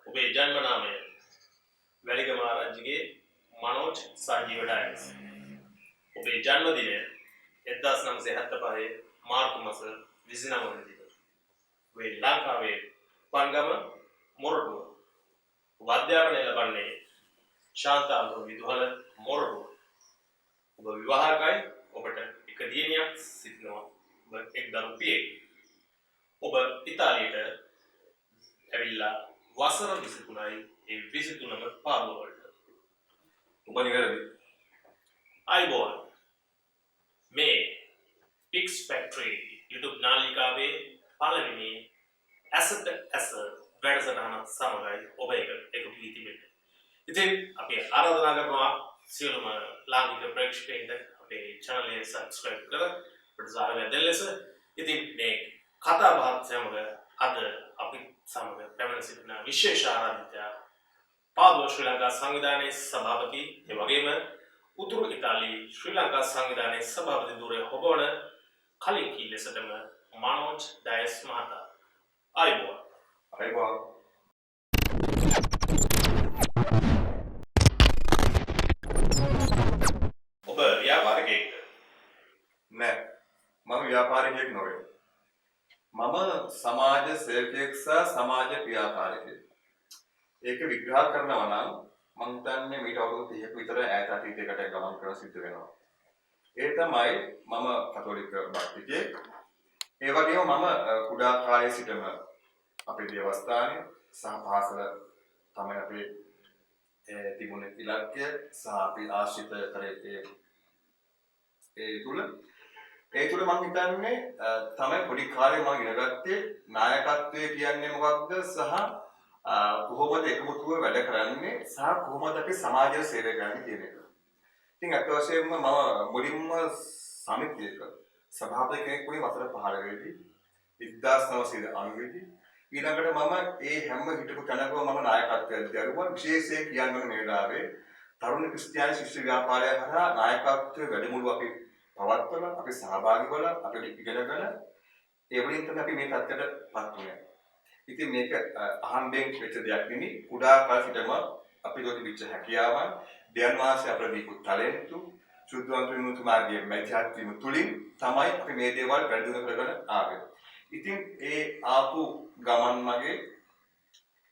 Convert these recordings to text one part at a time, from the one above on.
ඔබේ ජන්ම නාමය වැලිගම ආරංචිගේ මනෝජ් සංජීව ඩයස්. ඔබේ ජන්මදිනය 1975 මාර්තු මාස 29 වෙනිදා. ඔබේ ලංකාවේ පංගම මොරටුව. ඔබ අධ්‍යාපනය ලබන්නේ ශාන්තාම්පුර විදුහල මොරටුව. ඔබ විවාහකයි. ඔබට එක දියණියක් සිටිනවා. ඔබ එක් දරු පියෙක්. ඔබ ඉතාලියට ඇවිල්ලා වසර 23යි ඒ 23ම පාරුව වලට. ඔබ නිවැරදි. අයිබෝන් මේ පික්ස් ෆැක්ටරි YouTube නාලිකාවේ පළවෙනි ඇසට ඇස වැඩසටහන සමගයි ඔබ එකතු වී තිබෙන්නේ. ඉතින් අපි ආරාධනා කරනවා සියලුම ලාංකික ප්‍රේක්ෂකයින්ට අපේ channel එක subscribe කරලා ප්‍රතිසාර දෙන්න ලෙස. ඉතින් මේ කතා බහත් සමග අද අපි සමග පැමිණ සිටින විශේෂ ආරාධිතයා පාදෝ ශ්‍රී ලංකා සංවිධානයේ සභාපති ඒ වගේම උතුරු ඉතාලියේ ශ්‍රී ලංකා සංවිධානයේ සභාපති ධුරය හොබවන කලින් කී ලෙසටම මනෝජ් ඩයස් මහතා. අයිබෝන්. අයිබෝන්. ඔබ ව්‍යාපාරිකයෙක්ද? නෑ, මම ව්‍යාපාරිකයෙක් නොවේ. මම සමාජ සේවකයෙක් සහ සමාජ ක්‍රියාකාරකයෙක්. ඒක විග්‍රහ කරනවා නම් මම හිතන්නේ මීට අවුරුදු 30ක විතර ඈත අතීතයකට ගමන් කරන සිද්ධ වෙනවා. ඒ තමයි මම කතෝලික භක්තිකයෙක්. ඒ වගේම මම කුඩා කාලයේ සිටම අපේ දේවස්ථානයේ සහ පාසල තමයි අපේ තිබුණ ඉලක්කය සහ අපි ආශ්‍රිත කරේ ඒ තුල මම හිතන්නේ තමයි පොඩි කාලේ මම ඉගෙනගත්තේ නායකත්වය කියන්නේ මොකක්ද සහ කොහොමද එකමුතුව වැඩ කරන්නේ සහ කොහොමද අපි සමාජය සේවය කරන්නේ කියන එක. ඉතින් අත් වශයෙන්ම මම මුලින්ම සමිතියක සභාපති කෙනෙක් වුණේ වසර 15 දී 1990 දී. ඊළඟට මම ඒ හැම හිටපු තැනකම මම නායකත්වයක් දරුවා. විශේෂයෙන් කියන්න ඕනේ මේ වෙලාවේ තරුණ ක්‍රිස්තියානි ශිෂ්‍ය ව්‍යාපාරය හරහා නායකත්වයේ වැඩමුළු අපි පවත්වලා අපි සහභාගී වෙලා අපි ඉගෙනගෙන ඒ වලින් තමයි අපි මේ තත්ත්වයටපත් වුනේ. ඉතින් මේක අහම්බෙන් වෙච්ච දෙයක් නෙමෙයි. කුඩා කාල සිටම අපි දොති විච්ච හැකියාවන් දෙයන් වාසේ අපේ දීපු ටැලන්ට් සුද්ධවන්තුතුමාගේ මැදිහත් වීම තුලින් තමයි අපි මේ දේවල් වැඩිදුර කරගෙන ආවේ. ඉතින් ඒ ආපු ගමන් මගේ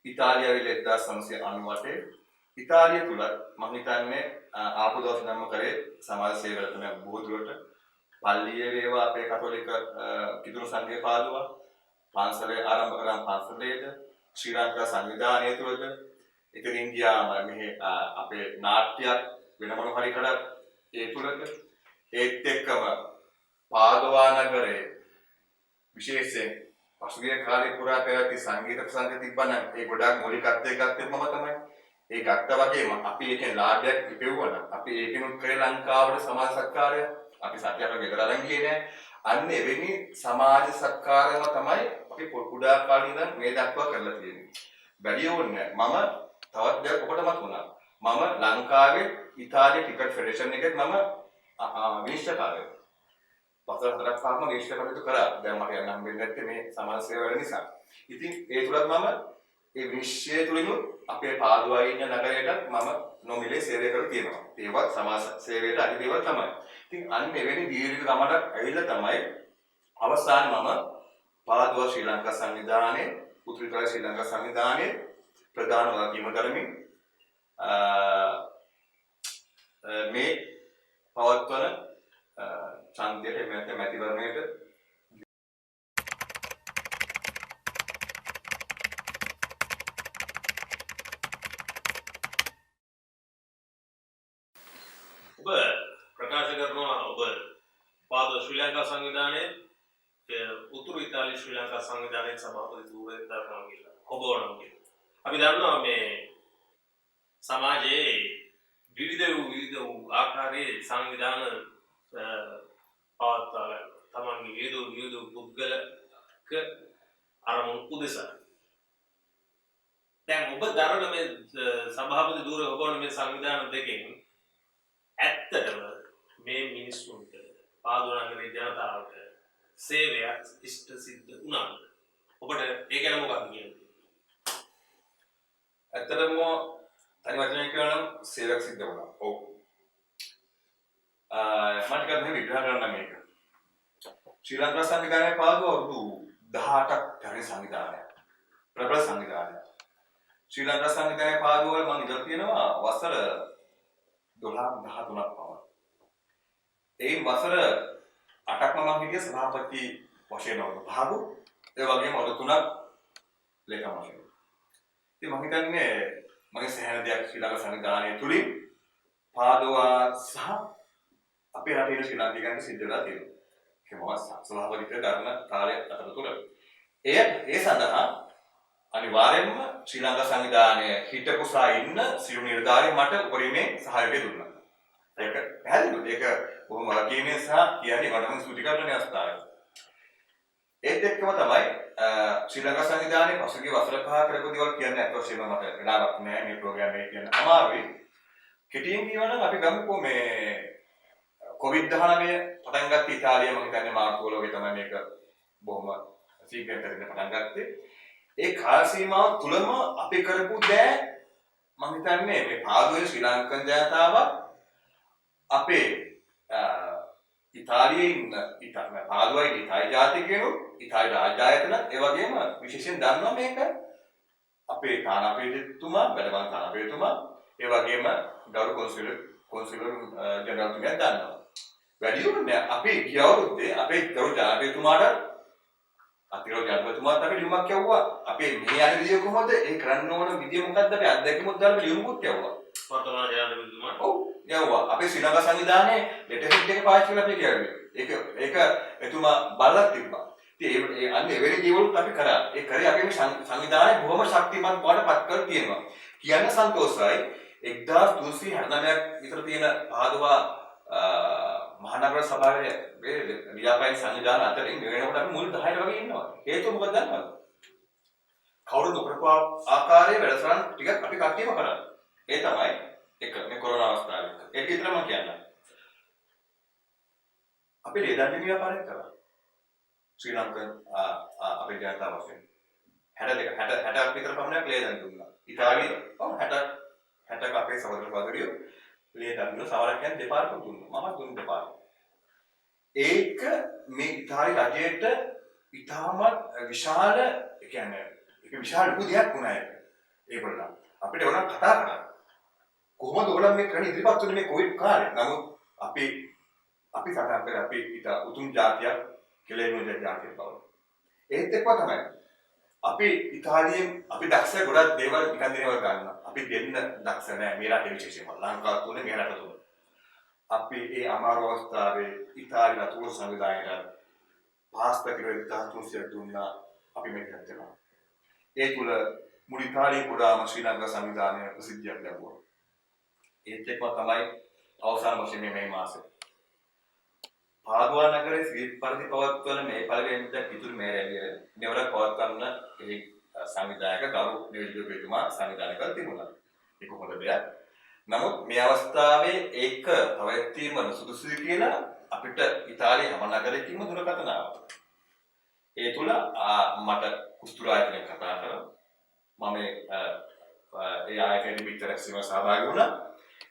ඉතාලියාවේ 1998 ඉතාලිය තුල මම හිතන්නේ ආපු දවස් නම් කරේ සමාජ සේවය තමයි බොහෝ දුරට පල්ලියේ වේවා අපේ කතෝලික කිතුණු සංඝයේ පාදුවා පාන්සලේ ආරම්භ කරන් පාන්සලේද ශ්‍රී ලංකා සංවිධානය තුළද ඉතින් ගියාම මෙහි අපේ නාට්‍යයක් වෙන මොන හරි කඩක් ඒ තුළද ඒත් එක්කම පාදවා නගරේ විශේෂයෙන් පසුගිය කාලේ පුරා පැවති සංගීත ප්‍රසංග තිබ්බනම් ඒ ගොඩාක් මූලිකත්වයේ ගත්තේ මම තමයි. ඒ ගත්ත වගේම අපි ඒකෙන් ලාභයක් ඉපෙවුවා. අපි ඒකිනුත් ශ්‍රී ලංකාවට සමාජ සත්කාරය අපි සත්‍යයක් ගෙදර අරන් ගියේ නෑ. අන්න එවැනි සමාජ සත්කාරයම තමයි අපි කුඩා කාලේ ඉඳන් මේ දක්වා කරලා තියෙන්නේ. වැඩි ඕනේ මම තවත් දෙයක් ඔබට මත වුණා. මම ලංකාවේ ඉතාලිය ක්‍රිකට් ෆෙඩරේෂන් එකේ මම විනිශ්චයකාරයෙක්. වසර 4ක් පාරම විනිශ්චය කටයුතු කරා. දැන් මට යන්න හම්බෙන්නේ නැත්තේ මේ සමාජ සේවය නිසා. ඉතින් ඒ තුලත් මම ඒ විනිශ්චය තුලින් අපේ පාදුවා ඉන්න නගරයට මම නොමිලේ සේවය කරලා තියෙනවා. ඒවත් සමාජ සේවයට අනිත් දේවල් තමයි. ඉතින් අන්න එවැනි දීර්ඝ ගමනක් ඇවිල්ලා තමයි අවසානයේ මම පාදුවා ශ්‍රී ලංකා සංවිධානයේ උතුරු ශ්‍රී ලංකා සංවිධානයේ ප්‍රධාන වගකීම කරමින් මේ පවත්වන ඡන්දයට එමෙත මැතිවරණයට ඔබ ප්‍රකාශ කරනවා ඔබ පාදෝ ශ්‍රී ලංකා සංවිධානයේ උතුරු ඉතාලියේ ශ්‍රී ලංකා සංවිධානයේ සභාපති ධුරයෙන් දරනවා කියලා. ඔබ වුණා කියලා. අපි දන්නවා මේ සමාජයේ විවිධ ආකාරයේ සංවිධාන පවත්වාගෙන තමන්ගේ විවිධ පුද්ගලක අරමුණු උදෙසා. දැන් ඔබ දරන මේ සභාපති ධුරය ඔබ මේ සංවිධාන දෙකෙන් ඇත්තටම මේ මිනිස්සුන්ට පාදෝ නගරේ ජනතාවට සේවයක් ඉෂ්ට සිද්ධ වුණාද? ඔබට ඒ ගැන මොකක්ද කියන්නේ? ඇත්තටම තනි වචනයෙන් කියනවා නම් සේවයක් සිද්ධ වුණා. ඔව්. මම ටිකක් මේ විග්‍රහ කරන්න මේක. ශ්‍රී ලංකා සංවිධානයේ පාදුව අවුරුදු 18ක් පෙරේ සංවිධානයක්. ප්‍රබල සංවිධානයක්. ශ්‍රී ලංකා සංවිධානයේ පාදුව වල මම ඉඳලා තියෙනවා වසර 12 13ක් පමණ. ඒ වසර 8ක්ම මම හිටියේ සභාපති වශයෙන් වුණා. පාදු ඒ වගේම අවුරුදු 3ක් ලේකම් වශයෙන්. ඉතින් මම හිතන්නේ මගේ සෑහෙන දෙයක් ශ්‍රී ලංකා සංවිධානයේ තුලින් පාදවා සහ අපේ රටේ ශ්‍රී ලාංකිකයන්ට සිද්ධ වෙලා තියෙනවා. ඒකම සභාපතිත්වය ගන්න කාලය අතරතුර. ඒ සඳහා අනිවාර්යයෙන්ම ශ්‍රී ලංකා සංවිධානයේ හිටපු සහ ඉන්න සියලු නිලධාරීන් මට උපරිමයෙන් සහයෝගය දුන්නා. ඒක පැහැදිලිද? ඒක බොහොම වගකීමෙන් සහ කියන්නේ වඩාම ස්තුති කරන අවස්ථාවක්. ඒත් එක්කම තමයි ශ්‍රී ලංකා සංවිධානයේ පසුගිය වසර 5 කරපු දේවල් කියන්නේ අත් වශයෙන්ම මට වෙලාවක් නැහැ මේ ප්‍රෝග්‍රෑම් එක කියන්න අමාරුයි. කෙටියෙන් කියනවා නම් අපි ගමුකෝ මේ COVID-19 පටන් ගත්ත ඉතාලිය මම හිතන්නේ මාර්තු වලගේ තමයි මේක බොහොම සීක්‍රට් එකකින් පටන් ගත්තේ. ඒ කාල සීමාව තුලම අපි කරපු දෑ මම හිතන්නේ මේ පාදුවේ ශ්‍රී ලංකන් ජනතාව අපේ ඉතාලියේ ඉන්න පාදුවේ ඉතාලි ජාතිකයෝ ඉතාලි රාජ්‍ය ආයතන ඒ වගේම විශේෂයෙන් දන්නවා මේක අපේ තානාපතිතුමා වැඩමන් තානාපතිතුමා ඒ වගේම ගරු කොන්සිලර් ජනරල්තුමියක් දන්නවා. වැඩියෙන්ම අපි ගිය අවුරුද්දේ අපේ ගරු ජනාධිපතිතුමාට අතිරෝ ජනාධිපතිතුමාත් අපි ලියුමක් යවුවා. අපේ මේ යන විදිය කොහොමද? ඒ කරන්න ඕන විදිය මොකක්ද? අපි අත්දැකීමක් දාලා ලියුමකුත් යවුවා. වර්තමාන ජනාධිපතිතුමා. ඔව් යවුවා. අපේ ශ්‍රී ලංකා සංවිධානයේ ලෙටර් හෙඩ් එක පාවිච්චි කරලා අපි ගියා. ඒක එතුමා බලලා තිබ්බා. ඉතින් ඒ අන්න එවැනි දේවල් අපි කරා. ඒ කරේ අපේ සංවිධානය බොහොම ශක්තිමත් බවට පත් කර තියෙනවා. කියන්න සන්තෝෂයි. 1369ක් විතර තියෙන පාදවා මහනගර සභාවේ ලියාපදිංචි සංවිධාන අතරින් වෙනකොට අපි මුල් 10ට වගේ ඉන්නවා. හේතුව මොකක්ද දන්නවද? කවුරුත් නොකරපු ආකාරයේ වැඩසටහන් ටිකක් අපි කට්ටියම කරා. ඒ තමයි එක මේ කොරෝනා අවස්ථාවේ. ඒක විතරම කියන්න. අපි ලේදන්නේ ව්‍යාපාරයක් කරා. ශ්‍රී ලංකන් අපේ ජනතාව වශයෙන් 60ක් විතර පමණක් ලේදන් දුන්නා. ඉතාලියේ 60ක් අපේ සහෝදර සහෝදරියෝ ලේදන් දුන්න සමහරක් කියන්නේ දෙපාරක් දුන්නා. මම දුන්න දෙපාරක්. ඒක මේ ඉතාලි රජයට ඉතාමත් විශාල කියන්නේ ඒක විශාල උදයක් වුණා ඒක. ඒගොල්ලන් අපිට ඕන කතා කරා. කොහොමද ඔයගොල්ලන් මේ කරන්නේ ඉදිරිපත් වෙන්නේ මේ කොවිඩ් කාලේ? නමුත් අපි සඳහන් කරේ අපි ඉතා උතුම් ජාතියක් කියලා නෝ ජාතියක් බව. ඒත් එක්ක තමයි අපි ඉතාලියෙන් අපි දක්ෂ ගොඩක් දේවල් නිකන් දේවල් ගන්නවා. අපි දෙන්න දක්ෂ නැහැ මේ රටේ විශේෂයෙන්ම ලංකාව තුනේ මේ රට තුනේ. අපි ඒ අමාරු අවස්ථාවේ ඉතාලි රතුරු සංවිධානයට පාස්තා කිලෝ 1300ක් දුන්නා අපි මේක හිතනවා. ඒ තුල මුළු ඉතාලිය පුරාම ශ්‍රී ලංකා සංවිධානය ප්‍රසිද්ධියක් ලැබුවා. ඒත් එක්කම තමයි අවසාන වශයෙන් මේ මාසෙ පාදුවා නගරයේ ස්වීප් පරිදි පවත්වන මේ පළවෙනිද පිටුරු මේ රැළිය මෙවර පවත්වන්න ඒ සංවිධායක ගරු නියෝජිතතුමා සංවිධානය කර තිබුණා. ඒක හොඳ දෙයක්. නමුත් මේ අවස්ථාවේ ඒක පවත්වීම සුදුසුයි කියලා අපිට ඉතාලියේ හැම නගරයකින්ම දුරකථන ආවා. ඒ තුල මට කුස්තුර ආයතනයෙන් කතා කරා. මම ඒ ආයතනයේ පිටරක් සහභාගී වුණා.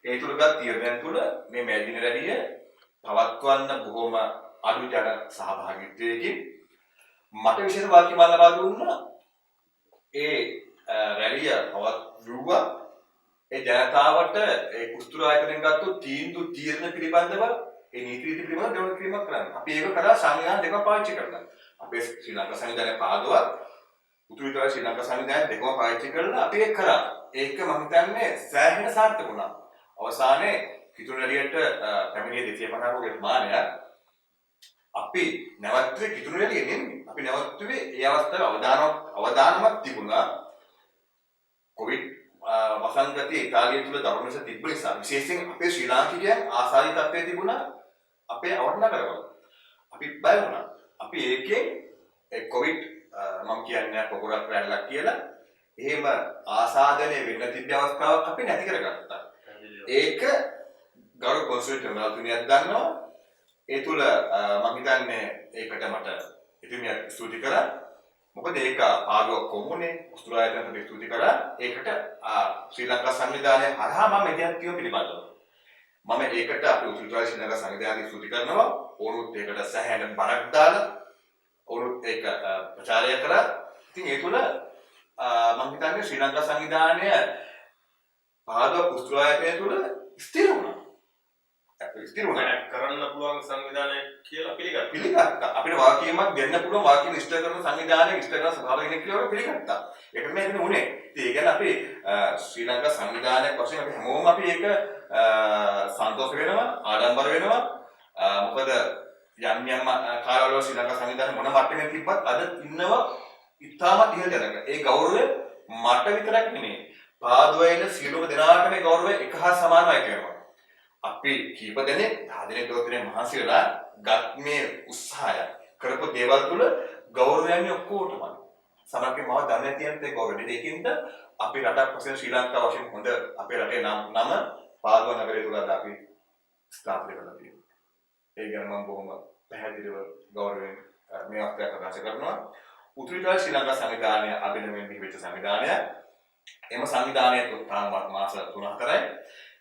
ඒ තුලගත් තීරණයන් තුල මේ මැදින රැළිය පවත්වන්න බොහොම අඩු ජන සහභාගීත්වයකින් මට විශේෂ වාක්‍යයක් ලබා දුන්නා. ඒ රැළිය පවත්වුවා ඒ ජනතාවට ඒ කුස්තුර ආයතනයෙන් ගත්තු තීරණ පිළිබඳව ඒ නීති රීති පිළිබඳව දෙවන ක්‍රියාවක් කරන්න. අපි ඒක කරා සංවිධාන දෙකක් පාවිච්චි කරලා. අපේ ශ්‍රී ලංකා සංවිධානයේ පාදවත් උතුරු ශ්‍රී ලංකා සංවිධානය දෙකම පාවිච්චි කරලා අපි ඒක කරා. ඒක මම හිතන්නේ සෑහෙන සාර්ථක වුණා. අවසානයේ කිතුරු රැළියට පැමිණිය 250 වගේ ප්‍රමාණයක් අපි නැවතුනේ කිතුරු රැළිය නෙමෙයි. අපි නැවතුනේ ඒ අවස්ථාවේ අවදානමක් තිබුණා. කොවිඩ් වසංගතයේ ඉතාලිය තුල දරුණුස තිබ්බ නිසා විශේෂයෙන් අපේ ශ්‍රී ලාංකිකයන් ආසාදී තත්ත්වයේ තිබුණා අපේ අවර්ණකරවල. අපි බය වුණා. අපි ඒකෙන් කොවිඩ් මම කියන්නේ පොකුරක් රැල්ලක් කියලා එහෙම ආසාදනය වෙන්න තිබ්බ අවස්ථාවක් අපි නැති කරගත්තා. ඒක ගරු කොන්සල් ජනරල්තුමියක් දන්නවා. ඒ තුල මම හිතන්නේ ඒකට මට ඉතිමියක් ස්තුති කරා. මොකද ඒක ආගම කොමුනේ උස්තුරායතනට ස්තුති කරා ඒකට ශ්‍රී ලංකා සංවිධානය හරහා මම විද්‍යාර්ථියෝ පිළිබඳව මම ඒකට අපි උතුරාය ශ්‍රී ලංකා සංවිධානය ස්තුති කරනවා ඕනුත් ඒකට සෑහෙන බරක් දාලා ඕනුත් ඒක ප්‍රචාරය කරා ඉතින් ඒ තුළ මම හිතන්නේ ශ්‍රී ලංකා සංවිධානය ආගම උස්තුරායතනය තුළ ස්ථිර වුණා ස්ථිර වුණා කරන්න පුළුවන් සංවිධානය කියලා පිළිගත්තා අපිට වාක්‍යයක් දෙන්න පුළුවන් වාක්‍ය ඉෂ්ට කරන සංවිධානය ඉෂ්ට කරන සභාව කෙනෙක් කියලා පිළිගත්තා ඒකට මේ හිතන්නේ උනේ ඉතින් ඒ කියන්නේ අපි ශ්‍රී ලංකා සංවිධානයක් වශයෙන් අපි හැමෝම අපි ඒක සන්තෝෂ වෙනවා ආඩම්බර වෙනවා මොකද යම් යම් කාලවල ශ්‍රී ලංකා සංවිධානය මොන මට්ටමේ තිබ්බත් අද ඉන්නවා ඉතාමත් ඉහළ තැනක ඒ ගෞරවය මට විතරක් නෙමෙයි පාදුවේන සියලුම දෙනාට මේ ගෞරවය එක හා සමානයි කියනවා අපි කීප දෙනෙක් 10 දෙනෙක් 12 දෙනෙක් මහන්සි වෙලා ගත් මේ උත්සාහය කරපු දේවල් තුල ගෞරවයන්නේ ඔක්කොටම සමහරවිට මම දන්නේ නැතිනම් ඒ ගෞරවය දෙකින්ද අපි රටක් වශයෙන් ශ්‍රී ලංකාව වශයෙන් හොඳ අපේ රටේ නම පාදුව නගරය තුල අද අපි ස්ථාපිත කරලා තියෙනවා ඒ ගැන මම බොහොම පැහැදිලිව ගෞරවයෙන් මේ අවස්ථාව ප්‍රකාශ කරනවා උතුරු ශ්‍රී ලංකා සංවිධානය අභිනවයෙන් බිහිවෙච්ච සංවිධානය එම සංවිධානය තාම මාස 3-4යි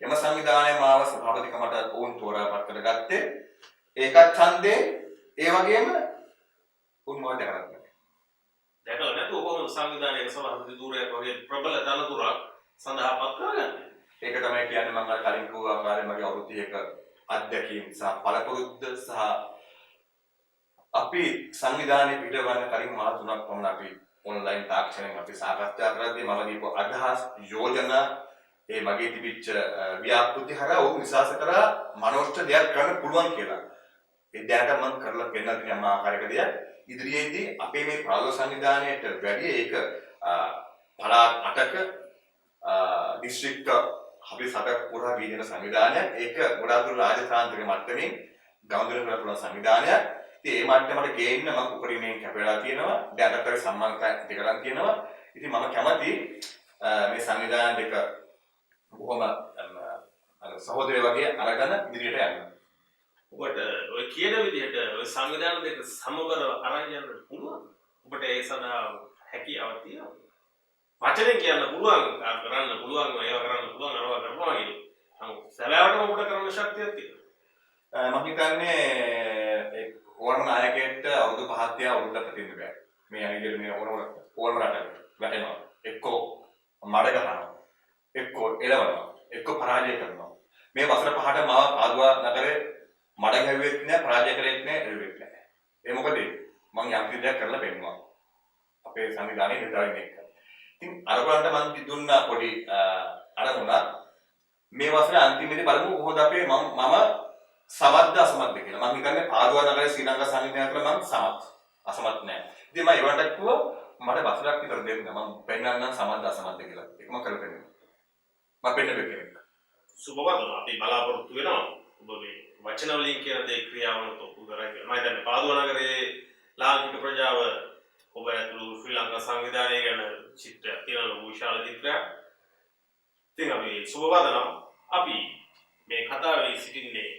එම සංවිධානය මාව සභාපතිකමට වුන් තෝරාපත් කරගත්තේ ඒකත් ඡන්දේ ඒ වගේම උන් මොකද කරන්නේ දැකලා නැතු කොහොමද සංවිධානයේ සභාපති ධූරයක් වගේ ප්‍රබල තනතුරක් සඳහා පත් කරගන්නේ ඒක තමයි කියන්නේ මම අර කලින් කිව්ව ආකාරයෙන් මගේ අවුරුදු 30ක අත්දැකීම් සහ පළපුරුද්ද සහ අපි සංවිධානයේ පිටවන්න කලින් මාස 3ක් පමණ අපි ඔන්ලයින් තාක්ෂණයෙන් අපි සාකච්ඡා කරද්දී මම දීපු අදහස් යෝජනා ඒ මගේ තිබිච්ච ව්‍යාපෘති හරහා උන් විශ්වාස කරා මනෝෂ්ඨ දෙයක් කරන්න පුළුවන් කියලා. ඒ දැනට මම කරලා පෙන්නන යම් ආකාරයක දෙයක් ඉදිරියේදී අපේ මේ පාලෝ සංවිධානයට වැඩි ඒක පළාත් 8ක දිස්ත්‍රික්ක අපි 7ක් පුරා වීදින සංවිධානයක්. ඒක ගොඩාක් දුර රාජතාන්ත්‍රික මට්ටමින් ගවුම්දුර කරලා පුළුවන් සංවිධානයක්. ඉතින් ඒ මට්ටමට ගේන්න මම උපරිමයෙන් කැපලා තියෙනවා. දැනට අපි සම්මානතා දෙකක් තියෙනවා. ඉතින් මම කැමති මේ සංවිධාන දෙක බොහොම සහෝදරය වගේ අරගෙන ඉදිරියට යන්න. ඔබට ඔය කියන විදිහට ඔය සංවිධාන දෙක සමබරව අරන් යන්න පුළුවන්. ඔබට ඒ සඳහා හැකියාවක් තියෙනවා. වචනෙන් කියන්න පුළුවන් කරන්න පුළුවන් ඒවා කරන්න පුළුවන් අරවා කරනවා කියන්නේ. නමුත් සැබෑවටම ඔබට කරන්න ශක්තියක් තියෙනවා. මම හිතන්නේ ඕනම නායකයෙක්ට අවුරුදු 5ක් තියා අවුරුද්දක් තියෙන්න බෑ. මේ අනිගිර මේ ඕනම රටක වැටෙනවා. එක්කෝ මඩ ගහනවා. එක්කෝ එළවනවා. එක්කෝ පරාජය කරනවා. මේ වසර 5ට මාව පාදුවා නගරේ මඩ ගැහුවෙත් නෑ පරාජය කරෙත් නෑ එළුවෙත් නෑ. ඒ මොකද මම යම් කිසියක් කරලා පෙන්නුවා. අපේ සංවිධානයේ නිරාවින් එක්ක. ඉතින් අරගලන්ට මම දුන්නා පොඩි අරමුණක් මේ වසරේ අන්තිමේදී බලමු කොහොමද අපේ මම සමත්ද අසමත්ද කියලා. මම හිතන්නේ පාදුවා නගරේ ශ්‍රී ලංකා සංවිධානය තුළ මම අසමත් නෑ. ඉතින් මම ඒවට කිව්වා මට වසරක් විතර දෙන්න මම පෙන්නන්නම් සමත්ද අසමත්ද කියලා. ඒක මම කරලා පෙන්නනවා. මම පෙන්න බෙකෙනෙක්. සුබවර්ණ අපි බලාපොරොත්තු වෙනවා. ඔබ මේ වචන වලින් කියන දේ ක්‍රියාවලට ඔප්පු කරා කියලා. මම හිතන්නේ පාදුවා නගරේ ලාංකික ප්‍රජාව ඔබ ඇතුළු ශ්‍රී ලංකා සංවිධානය ගැන චිත්‍රයක් තියෙන ලොකු විශාල චිත්‍රයක්. ඉතින් අපි සුබවර්ණ අපි මේ කතාවේ සිටින්නේ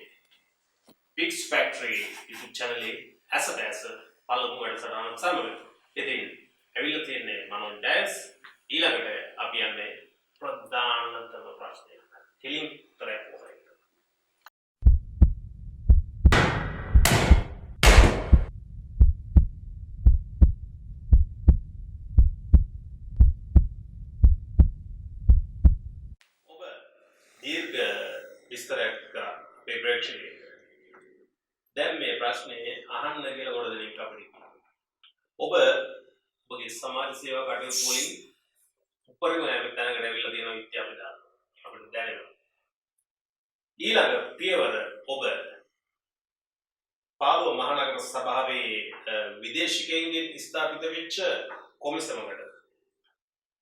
Pigs Factory YouTube channel ඇස පළමු වැඩසටහන සමග. ඉතින් ඇවිල්ලා තියෙන්නේ මනෝජ් ඩයස්. ඊළඟට අපි යන්නේ ප්‍රධානතම ප්‍රශ්නයට. කෙලින් උත්තරයක් හොයන්න. ඔබ දීර්ඝ විස්තරයක් කරා අපේ ප්‍රේක්ෂකයන්ට. දැන් මේ ප්‍රශ්නේ අහන්න කියලා ගොඩ දෙනෙක් අපිට කියනවා. ඔබගේ සමාජ සේවා කටයුතු වලින් උපරිම තැනකට ඇවිල්ලා තියෙන විත්‍ය අපි දානවා. අපිට දැනෙනවා. ඊළඟ පියවර ඔබ පාදුව මහනගර සභාවේ විදේශිකයින්ගෙන් ස්ථාපිත වෙච්ච කොමිසමකට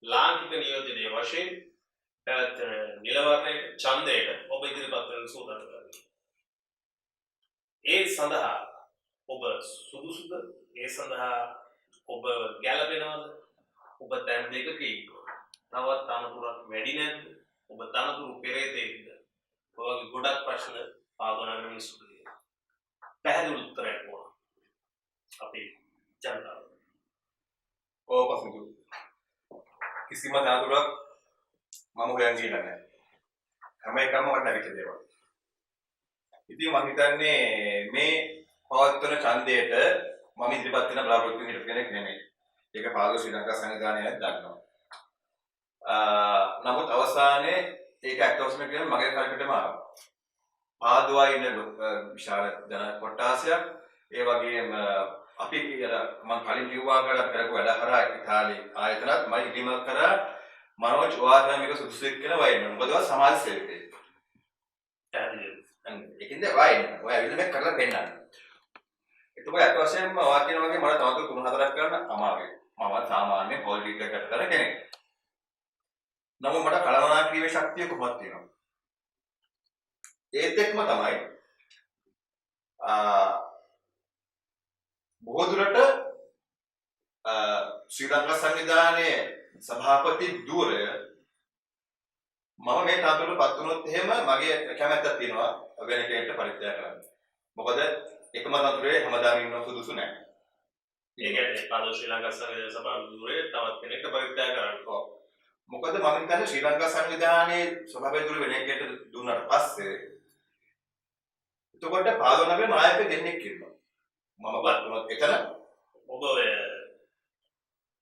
ලාංකික නියෝජනයේ වශයෙන් පැවැත්වෙන නිලවරණයට ඡන්දයට ඔබ ඉදිරිපත් වෙන සූදානම් කරනවා. ඒ සඳහා ඔබ සුදුසුද? ඒ සඳහා ඔබ ගැළපෙනවද? ඔබ දැන් දෙකක ඉන්නවා. තවත් අනතුරක් වැඩි නැද්ද? ඔබ තනතුරු පෙරේතෙක්ද? ඔයගේ ගොඩක් ප්‍රශ්න පාදුවනගර මිනිස්සුන්ට තියෙනවා. පැහැදිලි උත්තරයක් ඕන. අපි ජනතාවට. ඕපසුදු කිසිම දාතුරක් මම හොයන් ගිහින් නැහැ. හැම එකම මට නැගිට දේවල්. ඉතින් මම හිතන්නේ මේ පවත්වන ඡන්දයට මම ඉදිරිපත් වෙන බලාපොරොත්තු වෙන කෙනෙක් නෙමෙයි. ඒක පාලක ශ්‍රී ලංකා සංවිධානයත් දන්නවා. නමුත් අවසානයේ ඒක ඇක්ටෝස්ම කියන මගේ කල්පිටම ආවා. පාදුවා ඉන්න විශාල ජන කොට්ටාසයක් ඒ වගේම අපි මම කලින් කිව්වා කරලා කරපු වැඩ කරා ඉතාලි ආයතනත් මම ඉදීමක් කරා මනෝජ් වාර්ණමික සුදුසුෙක් කියන වයින් මොකද සමාජ සේවකයෙක්. ඒකින්ද වයින් ඔය ඇවිල්ලා මේක කරලා පෙන්නන්න. එතකොට අත් වශයෙන්ම ඔයා කියන වගේ මට තවදුරටත් 3-4ක් කරන්න අමාරුයි. මම සාමාන්‍ය පොලිටිකට කරන කෙනෙක්. නමුත් මට කලමනා ක්‍රීමේ ශක්තිය කොහොමද තියෙනවා. ඒත් එක්කම තමයි බොහෝ දුරට ශ්‍රී ලංකා සංවිධානයේ සභාපති ධූරය මම මේ තාතුරටපත් වුණොත් එහෙම මගේ කැමැත්තක් තියෙනවා වෙන කෙනෙක්ට පරිත්‍යාග කරන්න. මොකද එකම තාතුරේ හැමදාම ඉන්න සුදුසු නැහැ. ඒ කියන්නේ පාදෝ ශ්‍රී ලංකා සංවිධානයේ සභාපති ධූරය තවත් කෙනෙක්ට පරිත්‍යාග කරන්න. මොකද මම හිතන්නේ ශ්‍රී ලංකා සංවිධානයේ සභාපති ධූරය වෙන කෙනෙක්ට දුන්නාට පස්සේ එතකොට පාදෝ නගරේ නායක දෙන්නෙක් ඉන්නවා. මම පත් වුණොත් එතන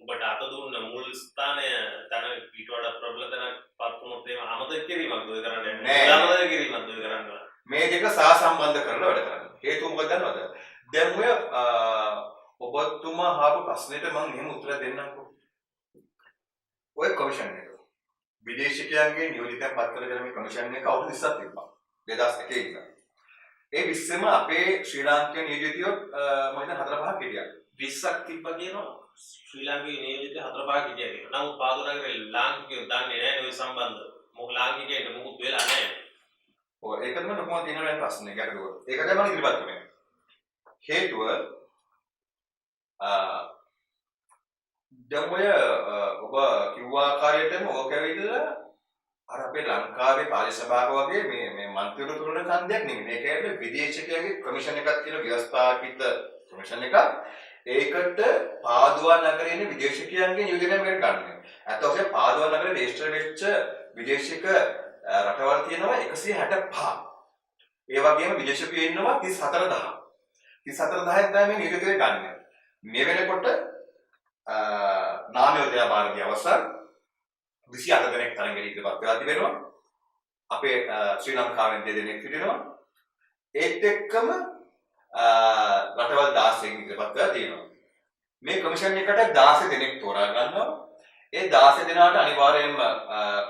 ඔබට අත දුන්න මුල් ස්ථානය තන ඊට වඩා ප්‍රබල තැනක් පත් වුණොත් එහෙම අමතක කිරීමක්ද ඔය කරන්නේ නැහැ. අමතක කිරීමක්ද ඔය කරන්නේ. මේ දෙක සහසම්බන්ධ කරලා වැඩ කරන්න. හේතුව මොකද දන්නවද? දැන් ඔය ඔබතුමා අහපු ප්‍රශ්නෙට මම එහෙම උත්තර දෙන්නම්කෝ. ඔය කොමිෂන් එක විදේශිකයන්ගේ නියෝජිතයන් පත් කරගෙන මේ කොමිෂන් එක අවුරුදු 20ක් තිබ්බා. 2001 ඉඳන්. ඒ 20ෙම අපේ ශ්‍රී ලාංකික නියෝජිතයෝ මම හිතන 4-5ක් හිටියා. 20ක් තිබ්බා කියනවා ශ්‍රී ලාංකික නියෝජිත 4-5ක් හිටියා කියනවා. නමුත් පාදෝ නගරේ ලාංකිකයෝ දන්නේ නැහැ ඔය සම්බන්ධ. මොකද ලාංකිකයන්ට මොකුත් වෙලා නැහැ. ඔය ඒක තමයි කොහොමද තියෙන ප්‍රශ්නේ ගැටලුව. ඒකට මම ඉදිරිපත් කරන්නේ. හේතුව දැන් ඔය ඔබ කිව්ව ආකාරයටම ඕක ඇවිල්ලා අර අපේ ලංකාවේ පාලි සභාව වගේ මේ මන්ත්‍රීවරු තුරන ඡන්දයක් නෙමෙයි. මේක ඇවිල්ලා විදේශිකයන්ගේ කමිෂන් එකක් තියෙන ව්‍යවස්ථාපිත කමිෂන් එකක්. ඒකට පාදුවා නගරේ ඉන්න විදේශිකයන්ගේ නියෝජනය මේකට ගන්න. අත ඔසේ පාදුවා නගරේ රෙජිස්ටර් වෙච්ච විදේශික රටවල් තියෙනවා 165. ඒ වගේම විදේශිකයෝ ඉන්නවා 34000. 34000ක් තමයි මේ නියෝජනය ගන්න. මේ වෙනකොට නාම යෝජනා භාරදී අවසන් 28 දෙනෙක් තරඟෙට ඉදිරිපත් වෙලා තිබෙනවා. අපේ ශ්‍රී ලංකාවෙන් 2 දෙනෙක් හිටිනවා. ඒත් එක්කම රටවල් 16කින් ඉදිරිපත් වෙලා තියෙනවා. මේ කමිෂන් එකට 16 දෙනෙක් තෝරා ගන්නවා. ඒ 16 දෙනාට අනිවාර්යයෙන්ම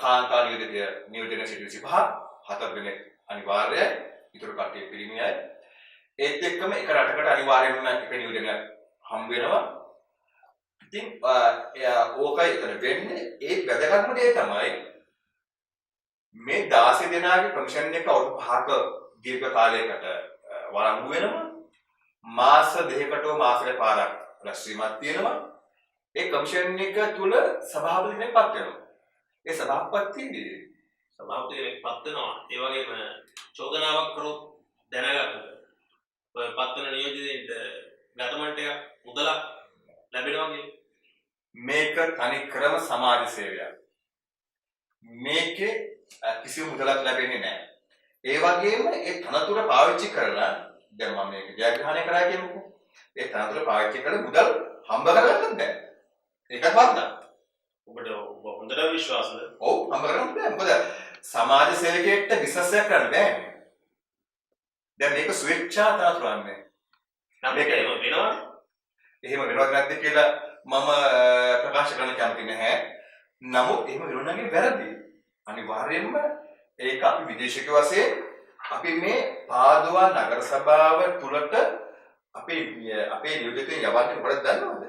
කාන්තා නියෝජනය සිටු 4 දෙනෙක් අනිවාර්යයි. ඊටු කට්ටිය පිළිමියයි. ඒත් එක්කම එක රටකට අනිවාර්යයෙන්ම එක නියෝජනයක් හම් වෙනවා. ඉතින් ඕකයි එතන වෙන්නේ. ඒ වැදගත්ම දේ තමයි මේ 16 දෙනාගේ කමිෂන් එක අවුරුදු 5ක දීර්ඝ කාලයකට වළංගු වෙනවා. මාස දෙකකට මාසෙකට පාරක් රැස්වීමක් තියෙනවා. ඒ කමිෂන් එක තුල සභාපති කෙනෙක් පත් වෙනවා. ඒ සභාපති කෙනෙක් පත් වෙනවා. ඒ වගේම චෝදනාවක් කරොත් දැනගන්න. ඔය පත් වෙන නියෝජිතයින්ට ගතමන්ට් එක මුදලක් ලැබෙනවා කියන්නේ මේක තනි ක්‍රම සමාජ සේවයක්. මේකේ කිසිම මුදලක් ලැබෙන්නේ නැහැ. ඒ වගේම ඒ තනතුර පාවිච්චි කරලා දැන් මම මේක ජයග්‍රහණය කරා කියමුකෝ. ඒ තනතුර පාවිච්චි කරලා මුදල් හම්බ කරගන්නත් බෑ. ඒකත් වරදක්. ඔබ හොඳට විශ්වාසද? ඔව් හම්බ කරගන්න බෑ. මොකද සමාජ සේවකයෙක්ට බිස්නස් එකක් කරන්න බෑනේ. දැන් මේක ස්වේච්ඡා තනතුරන්නේ. මේක එහෙම වෙනවද? එහෙම වෙනවද නැද්ද කියලා මම ප්‍රකාශ කරන්න කැමති නැහැ. නමුත් එහෙම වෙනවා නම් වැරදි. අනිවාර්යයෙන්ම ඒක අපි විදේශික වශයෙන් අපි මේ පාදුවා නගර සභාව තුලට අපේ නියෝජිතයන් යවන්නේ මොකටද දන්නවද?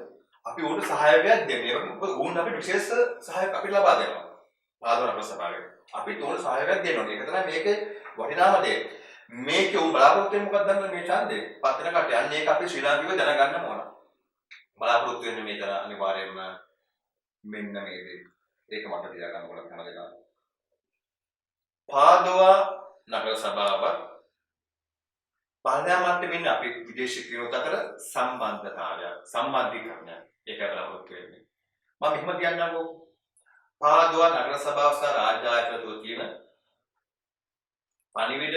අපි උන්ට සහායයක් දෙන්නේ. මොකද උන් අපිට විශේෂ සහායක් අපි ලබා දෙනවා. පාදුවා නගර සභාවේ. අපි උන්ට සහායයක් දෙනවා. ඒක තමයි මේකේ වටිනාම දේ. මේකේ උන් බලාපොරොත්තු වෙන්නේ මොකක්ද දන්නවද මේ ඡන්දේ? පත්තන කට්ටිය. අන්න ඒක අපි ශ්‍රී ලාංකිකව දැනගන්න ඕන. බලාපොරොත්තු වෙන්නේ මේක අනිවාර්යයෙන්ම මෙන්න මේ දේ. ඒක මට තියාගන්න ඕන හැමදේම. පාදුවා නගර සභාව පාර්ලිමේන්තු මට්ටමින් අපි විදේශිකයෝ අතර සම්බන්ධතාවය සම්බන්ධීකරණය ඒක බලාපොරොත්තු වෙන්නේ. මම මෙහෙම කියන්නම්කෝ. පාදුවා නගර සභාව සහ රාජ්‍ය ආයතන තුල තියෙන පණිවිඩ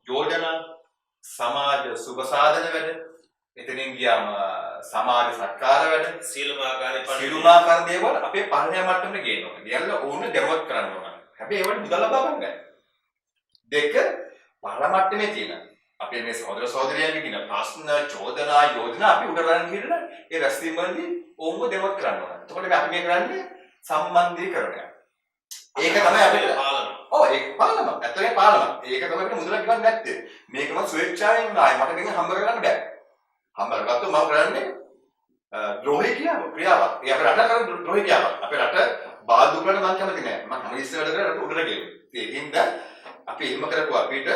යෝජනා සමාජ සුබ සාධන වැඩ එතනින් ගියාම සමාජ සත්කාර වැඩ සියලුම ආකාර දේවල් අපේ පාලනය මට්ටමට ගේන්න ඕනේ. ගියල්ලා ඕන දැනුවත් කරන්න ඕන. හැබැයි ඒවට මුදල් ලබා ගන්න බෑ. දෙක පාලන මට්ටමේ තියෙන අපේ මේ සහෝදර සහෝදරියන්ගේ තියෙන ප්‍රශ්න චෝදනා යෝජනා අපි උඩරන් කියලා ඒ රැස්වීම වලදී ඕම දැනුවත් කරන්න ඕන. එතකොට අපි මේ කරන්නේ සම්බන්ධීකරණය. ඒක තමයි අපේ පාලන. ඔව් ඒක පාලම. ඇත්තටම පාලම. ඒක තමයි අපිට මුදල ගිවන්නේ නැත්තේ. මේකම ස්වේච්ඡාවෙන් ආයේ මට මේක හම්බ කරගන්න බෑ. හම්බ කරගත්තොත් මම කරන්නේ ද්‍රෝහී ක්‍රියාවක්. ඒ අපේ රට කරන ද්‍රෝහී ක්‍රියාවක්. අපේ රට බාධා දුකකට මම කැමති නෑ. මම හැම ඉස්සර වැඩ කරලා රට උඩට ගෙවුවා. ඒකින්ද අපි එහෙම කරපුවා අපිට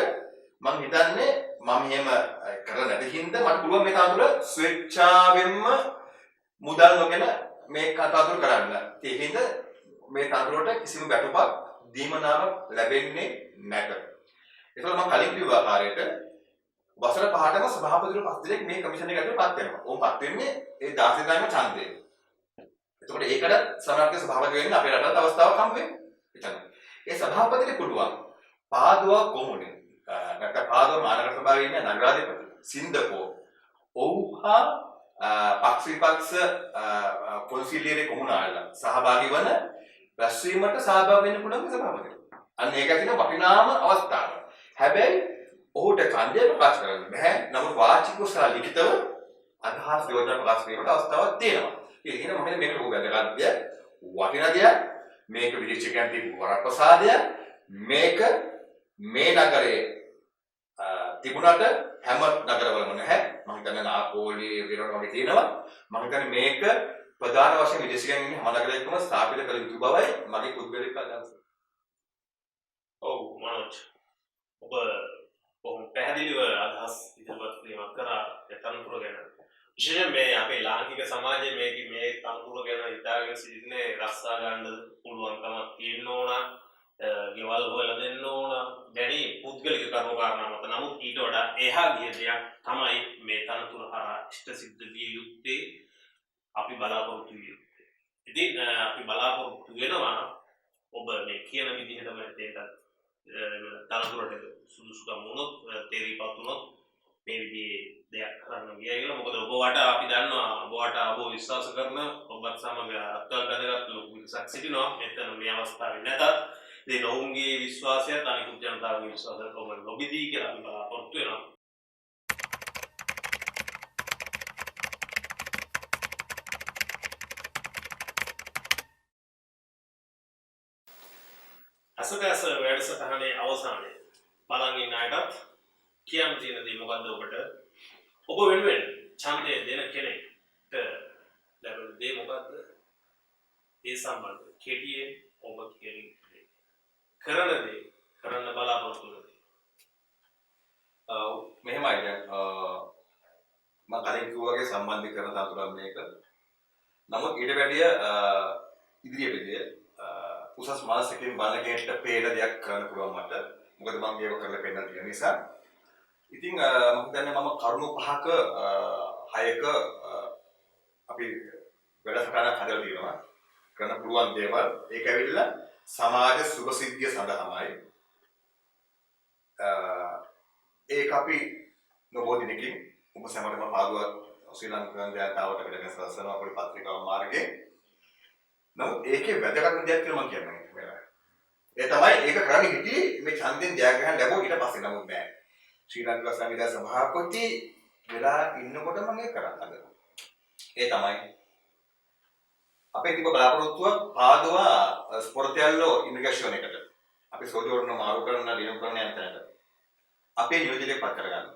මම හිතන්නේ මම එහෙම කරලා නැති හින්දා මට පුළුවන් මේ තාතුර ස්වේච්ඡාවෙන්ම මුදල් නොගෙන මේ කතාතුර කරන්න. ඒකින්ද මේ තාතුරට කිසිම ගැටුමක් දීමනාවක් ලැබෙන්නේ නැත. ඒකවල මම කලින් කිව්ව ආකාරයට වසර 5ටම සභාපතිවරු 5 දෙනෙක් මේ කමිෂන් එක ඇතුළේ පත් වෙනවා. ඕම් පත් වෙන්නේ ඒ 16 දෙනාම ඡන්දයෙන්. එතකොට ඒකට සමහරවිට සභාපති වෙන්න අපේ රටට අවස්ථාවක් හම්බ වෙන්නේ. එතන. ඒ සභාපතිට පුළුවන් පාදුවා කොමුනේ. නැත්නම් පාදුවා මානව සභාවේ ඉන්න නගරාධිපති සින්දපෝ ඔව්හා පක්ෂ විපක්ෂ කොන්සිලියරේ කොමුනාලා සහභාගී වන රැස්වීමට සහභාගී වෙන්න පුළුවන් සභාපතිට. අන්න ඒක ඇතින වටිනාම අවස්ථාව. හැබැයි ඔහුට ඡන්දය ප්‍රකාශ කරන්න බෑ. නමුත් වාචිකව සහ ලිඛිතව අදහස් යෝජනා ප්‍රකාශ කිරීමට අවස්ථාවක් තියෙනවා. ඒ කියන්නේ මොකද මේක ලොකු වැදගත් දෙයක්, වටිනා දෙයක්. මේක විදේශිකයන් දීපු වරප්‍රසාදයක්. මේක මේ නගරේ තිබුණාට හැම නගරවලම නැහැ. මම හිතන්නේ නාපෝලි විරෝණ වගේ තියෙනවා. මම හිතන්නේ මේක ප්‍රධාන වශයෙන් විදේශිකයන් ඉන්නේ හැම නගරයකම ස්ථාපිත කළ යුතු බවයි මගේ පුද්ගලික අදහස. ඔව් මනෝජ්. ඔබ බොහොම පැහැදිලිව අදහස් ඉදිරිපත් කිරීමක් කරා ඒ තනතුර ගැන. විශේෂයෙන් මේ අපේ ලාංකික සමාජයේ මේ තනතුර ගැන හිතාගෙන සිටින්නේ රස්සා ගන්න පුළුවන්කමක් තියෙන්න ඕන. ගෙවල් හොයලා දෙන්න ඕන. දැනි පුද්ගලික කර්ම කාරණා මත. නමුත් ඊට වඩා එහා ගිය දෙයක් තමයි මේ තනතුර හරහා ඉෂ්ට සිද්ධ විය යුත්තේ අපි බලාපොරොත්තු විය යුත්තේ. ඉතින් අපි බලාපොරොත්තු වෙනවා ඔබ මේ කියන විදිහටම ඒක තනතුරට සුදුසුකම් වුණොත් තේරීපත් වුණොත් මේ විදිහේ දෙයක් කරන්න ගියා කියලා. මොකද ඔබ වට අපි දන්නවා ඔබ වට ඔබ විශ්වාස කරන ඔබත් සමග අත්වල් බැඳගත් ලොකු පිරිසක් සිටිනවා. මෙතන මේ අවස්ථාවේ නැතත් ඉතින් ඔවුන්ගේ විශ්වාසයත් අනිකුත් ජනතාවගේ විශ්වාසයත් ඔබ නොබිදී කියලා අපි බලාපොරොත්තු වෙනවා. අසකස වැඩසටහනේ අවසානයේ බලන් ඉන්න අයටත් කියන්න තියෙන දේ මොකද්ද ඔබට? ඔබ වෙනුවෙන් ඡන්දය දෙන කෙනෙක්ට ලැබෙන දේ මොකද්ද? ඒ සම්බන්ධ කෙටියෙන් ඔබ කියන කරන දේ කරන්න බලාපොරොත්තු වෙන දේ. මෙහෙමයි දැන් මම කලින් කිව්වාගේ සම්බන්ධීකරණ තතුරක් මේක. නමුත් ඊට වැඩිය ඉදිරියටදී උසස් මානසිකයෙන් බලන කෙනෙක්ට පේන දෙයක් කරන්න පුළුවන් මට. මොකද මම මේක කරලා පෙන්නන තියෙන නිසා. ඉතින් මම හිතන්නේ මම කරුණු 6ක 6ක අපි වැඩසටහනක් හදලා තියෙනවා. කරන්න පුළුවන් දේවල්. ඒක ඇවිල්ලා සමාජ සුභ සිද්ධිය සඳහාමයි. ඒක අපි නොබෝ දිනකින් ඔබ සමගම පාදුවා ශ්‍රී ලංකාවේ ජනතාවට වැඩම සලසන අපේ පත්‍රිකාව මාර්ගයේ. නමුත් ඒකේ වැදගත්ම දෙයක් කියලා මම කියන්නේ මේ. ඒ තමයි ඒක කරන්නේ හිටියේ මේ ඡන්දෙන් ජයග්‍රහණ ලැබුවා ඊට පස්සේ නමුත් නෑ. ශ්‍රී ලංකා සංවිධාන සභාපති වෙලා ඉන්නකොට මම ඒක කරන්නේ. ඒ තමයි අපේ තිබ්බ බලාපොරොත්තුව පාදුවා ස්පොර්තියල්ලෝ ඉමිග්‍රේෂන් එකට. අපි සෝදවරණ මාරු කරන ලියුම් කරන යන තැනට. අපේ නියෝජනය පත් කරගන්න.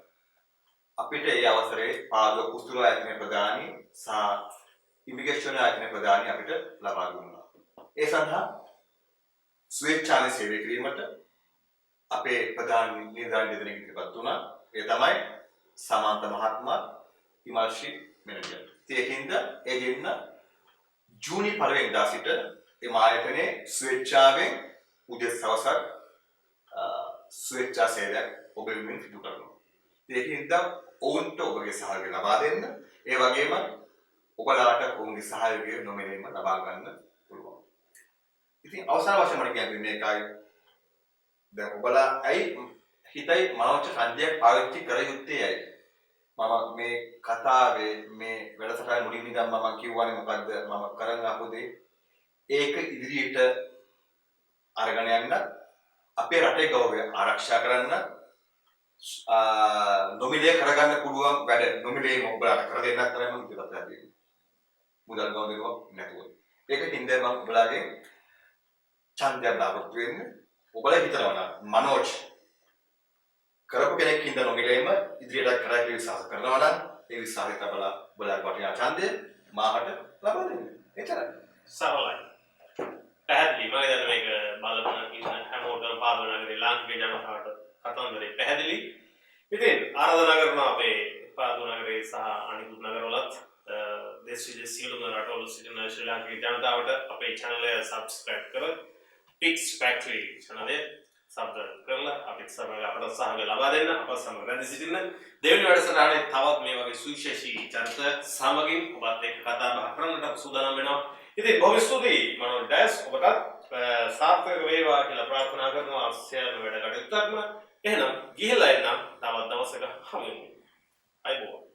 අපිට ඒ අවසරේ පාදුවා කුස්තුර ආයතන ප්‍රධානී සහ ඉමිග්‍රේෂන් ආයතන ප්‍රධානී අපිට ලබා දුන්නා. ඒ සඳහා ස්වේච්ඡාවේ සේවය කිරීමට අපේ ප්‍රධාන නිලධාරී දෙදෙනෙක් ඉදිරිපත් වුණා. ඒ තමයි සමන්ත මහත්මයා, හිමල්ෂි මෙනජර්. ඒකින්ද ඒ දෙන්න ජූනි 1 වෙනිදා සිට මේ ආයතනයේ ස්වේච්ඡාවෙන් උදේ සවසක් ස්වේච්ඡා සේවයක් ඔබ වෙනුවෙන් සිදු කරනවා. ඒකින්ද ඔවුන්ට ඔබගේ සහයෝගය ලබා දෙන්න. ඒ වගේම ඔබලාට ඔවුන්ගේ සහයෝගය නොමිලේම ලබා ගන්න පුළුවන්. ඉතින් අවසාන වශයෙන් මම කියන්නේ මේකයි. දැන් ඔබලා ඇයි හිතයි මනෝජ ඡන්දයක් පාවිච්චි කර යුත්තේ ඇයි? මම මේ කතාවේ මේ වැඩසටහන මුලින් ඉඳන් මම කියවන්නේ මොකද්ද මම කරන්න ආපු දේ ඒක ඉදිරියට අරගෙන යන්න අපේ රටේ ගෞරවය ආරක්ෂා කරන්න නොමිලේ කරගන්න පුළුවන් වැඩ නොමිලේ ඔබලාට කර දෙන්නත් තමයි මම ඉතිපත් කරන්නේ. මුදල් ගෞරවයක් නැතුව. ඒකකින් දැන් මම ඔබලාගේ ඡන්දය බලාපොරොත්තු වෙන්නේ. ඔබලා හිතනවා නම් මනෝජ් කරපු කෙනෙක් හින්ද නොමිලේම ඉදිරියට කරා කියලා විශ්වාස කරනවා නම් ඒ විශ්වාසය තමයි ඔබලාගේ වටිනා ඡන්දය මාහට ලබා දෙන්නේ. එච්චරයි. සරලයි. පැහැදිලි. මම දැන් මේක බලන ඉන්න හැමෝටම පාදවන නගරේ ලාංකික ජනතාවට කතන්දරේ පැහැදිලි. ඉතින් ආරාධනා කරනවා අපේ පාදවන නගරේ සහ අනිකුත් නගරවලත් දේශ විදේශ සියලුම රටවල සිටින ශ්‍රී ලාංකික ජනතාවට අපේ channel එක subscribe කර Pix Factory channel එක subscribe කරලා අපිට සමග අපට සහභාගී ලබා දෙන්න අපත් සමග රැඳී සිටින්න. දෙවෙනි වැඩසටහනේ තවත් මේ වගේ සුවිශේෂී චරිත සමගින් ඔබත් එක්ක කතා බහ කරන්නට සූදානම් වෙනවා. ඉතින් බොහොම ස්තුතියි මනෝජ් ඩයස් ඔබට සාර්ථක වේවා කියලා ප්‍රාර්ථනා කරනවා සියලුම වැඩ කටයුත්තක්ම. එහෙනම් ගිහිල්ලා එන්න තවත් දවසක හමු වෙමු. අයබෝවන්.